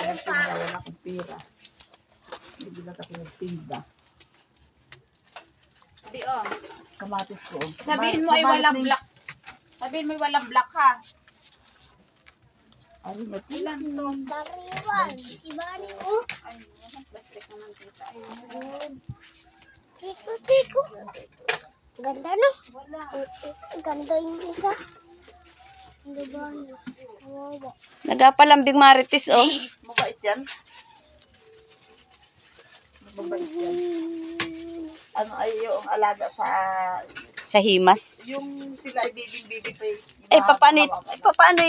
Wala akong pira. Hindi na ako nagtinda. Sabi, oh. Kamatis ko. Sabihin mo ay walang black. Sabihin mo ay walang black, ha? Ay, Ilan to? Dariwan. Ibani ko. Ay, plastic naman kita. Ayun. Tiko. Ganda no? Wala. Ganda yung isa. Diba? Kawawa. Nagapalambing marites, oh. mabait yan. Mabait yan. Ano ay yung alaga Sa himas. yung sila ay bibing-bibi pa Paano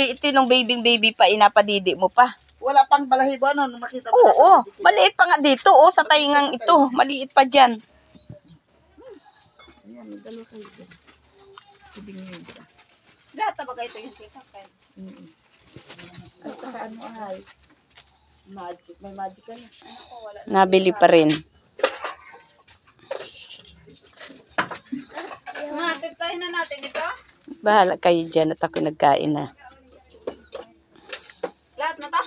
ito yung baby pa, inapadidi mo pa? Wala pang balahibo, ano? Makita mo Oo, maliit pa nga dito, oh, sa taingang ito. Maliit pa dyan. Ayan, may dalawa kayo dyan. Ibig nyo isa. Lahat na bagay ito yung tikak. At saka ano ay, magic. May magic ka na. Nabili pa rin. Mga tiptahin na natin ito. Bahala kayo dyan at ako nagkain na. Lahat na to.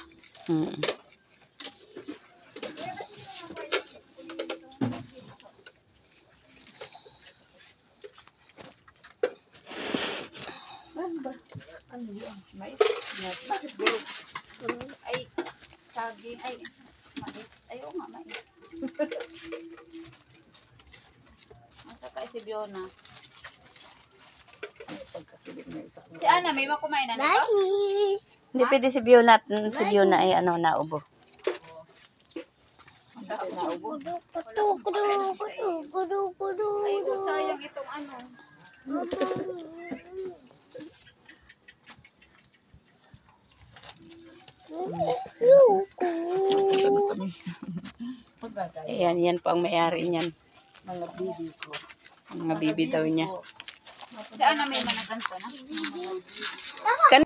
Ano ba? Ano yun? Mais. Bakit bulog? Ay, saging. Ay, mais. Ay, oo nga, mais. Masaka si Biona. Pagkakilig na isa. Si Ana, may makumain na nito? Bye. Hindi pwede si Biona ay ano, naubo. Kudu. Ay, sayang itong ano. Ayan, yan po ang may-ari niyan. Mga bibi ko. Mga bibi daw niya. Si Ana, may managanto na.